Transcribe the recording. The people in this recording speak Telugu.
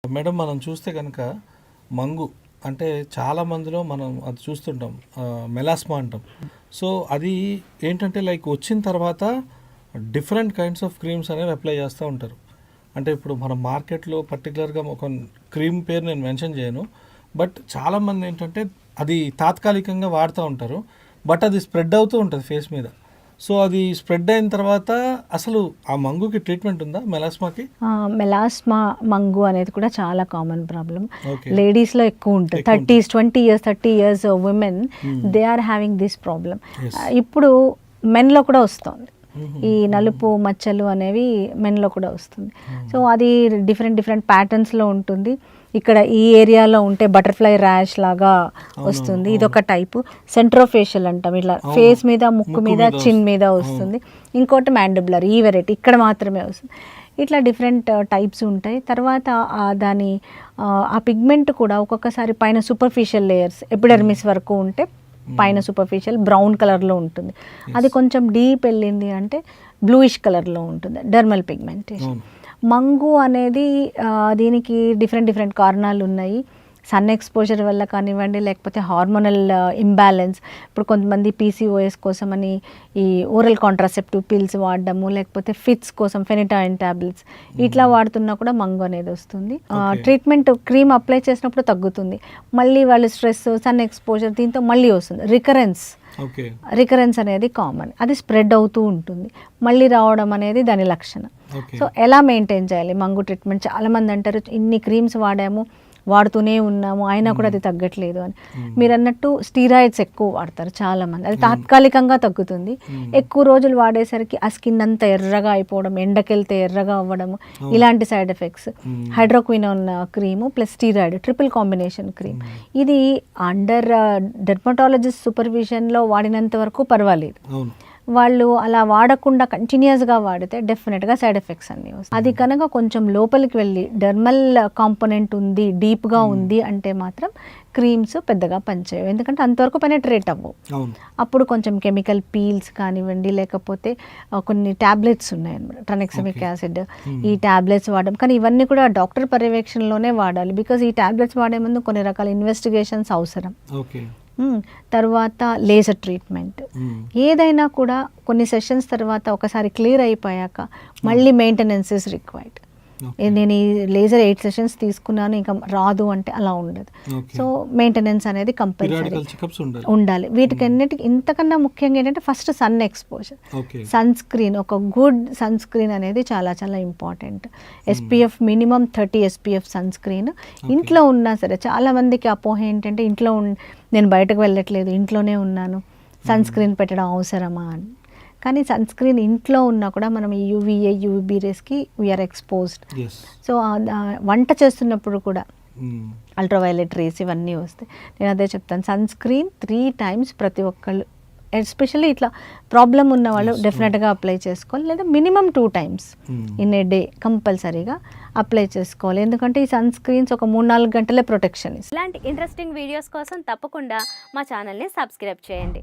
మేడం మనం చూస్తే కనుక మంగు అంటే చాలా మందిలో మనం అది చూస్తుంటాం మెలాస్మా అంటాం. సో అది ఏంటంటే లైక్ వచ్చిన తర్వాత డిఫరెంట్ కైండ్స్ ఆఫ్ క్రీమ్స్ అనేవి అప్లై చేస్తూ ఉంటారు. అంటే ఇప్పుడు మన మార్కెట్లో పర్టికులర్గా ఒక క్రీమ్ పేరు నేను మెన్షన్ చేయను, బట్ చాలామంది ఏంటంటే అది తాత్కాలికంగా వాడుతూ ఉంటారు, బట్ అది స్ప్రెడ్ అవుతూ ఉంటుంది ఫేస్ మీద. సో అది స్ప్రెడ్ అయిన తర్వాత అసలు ఆ మంగుకి ట్రీట్మెంట్ ఉందా మెలాస్మాకి? మెలాస్మా మంగు అనేది కూడా చాలా కామన్ ప్రాబ్లం. Okay. లేడీస్లో ఎక్కువ ఉంటుంది. 30 years women they are having this problem. Yes. ఇప్పుడు మెన్లో కూడా వస్తుంది. ఈ నలుపు మచ్చలు అనేవి మెన్లో కూడా వస్తుంది. సో అది డిఫరెంట్ ప్యాటర్న్స్లో ఉంటుంది. ఇక్కడ ఈ ఏరియాలో ఉంటే బటర్ఫ్లై ర్యాష్ లాగా వస్తుంది, ఇదొక టైపు. సెంట్రోఫేషియల్ అంటాం, ఇట్లా ఫేస్ మీద, ముక్కు మీద, చిన్ మీద వస్తుంది. ఇంకోటి మ్యాండిబులర్, ఈ వెరైటీ ఇక్కడ మాత్రమే వస్తుంది. ఇట్లా డిఫరెంట్ టైప్స్ ఉంటాయి. తర్వాత దాని ఆ పిగ్మెంట్ కూడా ఒక్కొక్కసారి పైన సూపర్ఫిషియల్ లేయర్స్ ఎపిడర్మిస్ వరకు ఉంటే పైన సూపర్ఫిషియల్ బ్రౌన్ కలర్లో ఉంటుంది. అది కొంచెం డీప్ వెళ్ళింది అంటే బ్లూయిష్ కలర్లో ఉంటుంది, డెర్మల్ పిగ్మెంటేషన్. మంగు అనేది దీనికి డిఫరెంట్ కారణాలు ఉన్నాయి. సన్ ఎక్స్పోజర్ వల్ల కానివ్వండి, లేకపోతే హార్మోనల్ ఇంబ్యాలెన్స్. ఇప్పుడు కొంతమంది పీసీఓఎస్ కోసమని ఈ ఓరల్ కాంట్రాసెప్టివ్ పిల్స్ వాడడము, లేకపోతే ఫిట్స్ కోసం ఫెనిటాయిన్ టాబ్లెట్స్ ఇట్లా వాడుతున్నా కూడా మంగు అనేది వస్తుంది. ట్రీట్మెంట్ క్రీమ్ అప్లై చేసినప్పుడు తగ్గుతుంది, మళ్ళీ వాళ్ళు స్ట్రెస్, సన్ ఎక్స్పోజర్, దీంతో మళ్ళీ వస్తుంది రికరెన్స్ అనేది కామన్. అది స్ప్రెడ్ అవుతూ ఉంటుంది, మళ్ళీ రావడం అనేది దాని లక్షణం. సో ఎలా మెయింటైన్ చేయాలి మంగు ట్రీట్మెంట్? చాలామంది అంటారు ఇన్ని క్రీమ్స్ వాడుతూనే ఉన్నాము అయినా కూడా అది తగ్గట్లేదు అని. మీరు అన్నట్టు స్టీరాయిడ్స్ ఎక్కువ వాడతారు చాలామంది, అది తాత్కాలికంగా తగ్గుతుంది. ఎక్కువ రోజులు వాడేసరికి ఆ స్కిన్ అంతా ఎర్రగా అయిపోవడం, ఎండకెళ్తే ఎర్రగా అవ్వడం, ఇలాంటి side effects. Hydroquinone cream plus steroid triple combination cream, ఇది అండర్ డెర్మటాలజిస్ట్ సూపర్విజన్లో వాడినంత వరకు పర్వాలేదు. వాళ్ళు అలా వాడకుండా కంటిన్యూస్గా వాడితే డెఫినెట్గా సైడ్ ఎఫెక్ట్స్ అన్నీ వస్తాయి. అది కనుక కొంచెం లోపలికి వెళ్ళి డెర్మల్ కాంపోనెంట్ ఉంది, డీప్గా ఉంది అంటే మాత్రం క్రీమ్స్ పెద్దగా పనిచేయవు, ఎందుకంటే అంతవరకు పెనట్రేట్ అవ్వవు. అప్పుడు కొంచెం కెమికల్ పీల్స్ కానివ్వండి, లేకపోతే కొన్ని ట్యాబ్లెట్స్ ఉన్నాయన్నమాట, ట్రనెక్సమిక్ యాసిడ్, ఈ ట్యాబ్లెట్స్ వాడడం. కానీ ఇవన్నీ కూడా డాక్టర్ పర్యవేక్షణలోనే వాడాలి, బికాజ్ ఈ ట్యాబ్లెట్స్ వాడే ముందు కొన్ని రకాల ఇన్వెస్టిగేషన్స్ అవసరం. తర్వాత లేజర్ ట్రీట్మెంట్, ఏదైనా కూడా కొన్ని సెషన్స్ తర్వాత ఒకసారి క్లియర్ అయిపోయాక మళ్ళీ మెయింటెనెన్స్ ఇస్ రిక్వైర్డ్. నేను ఈ లేజర్ 8 సెషన్స్ తీసుకున్నాను ఇంకా రాదు అంటే అలా ఉండదు. సో మెయింటెనెన్స్ అనేది కంపల్సరీ ఉండాలి. వీటికన్నిటికీ ఇంతకన్నా ముఖ్యంగా ఏంటంటే first sun exposure, sunscreen, ఒక గుడ్ సన్ స్క్రీన్ అనేది చాలా important. SPF minimum 30 SPF sunscreen ఇంట్లో ఉన్నా సరే. చాలా మందికి అపోహ ఏంటంటే ఇంట్లో నేను బయటకు వెళ్ళట్లేదు, ఇంట్లోనే ఉన్నాను, సన్ స్క్రీన్ పెట్టడం అవసరమా అని. కానీ సన్ స్క్రీన్ ఇంట్లో ఉన్నా కూడా మనం ఈ UVA UVB రేస్కి వీఆర్ ఎక్స్పోజ్డ్. సో వంట చేస్తున్నప్పుడు కూడా అల్ట్రావైలెట్ రేస్ ఇవన్నీ వస్తాయి. నేను అదే చెప్తాను, సన్ స్క్రీన్ 3 times ప్రతి ఒక్కళ్ళు, ఎస్పెషల్లీ ఇట్లా ప్రాబ్లం ఉన్న వాళ్ళు డెఫినెట్గా అప్లై చేసుకోవాలి, లేదా minimum 2 times in a day కంపల్సరీగా అప్లై చేసుకోవాలి. ఎందుకంటే ఈ సన్ స్క్రీన్స్ ఒక 3-4 గంటలే ప్రొటెక్షన్ ఇస్తాయి. ఇలాంటి ఇంట్రెస్టింగ్ వీడియోస్ కోసం తప్పకుండా మా ఛానల్ని సబ్స్క్రైబ్ చేయండి.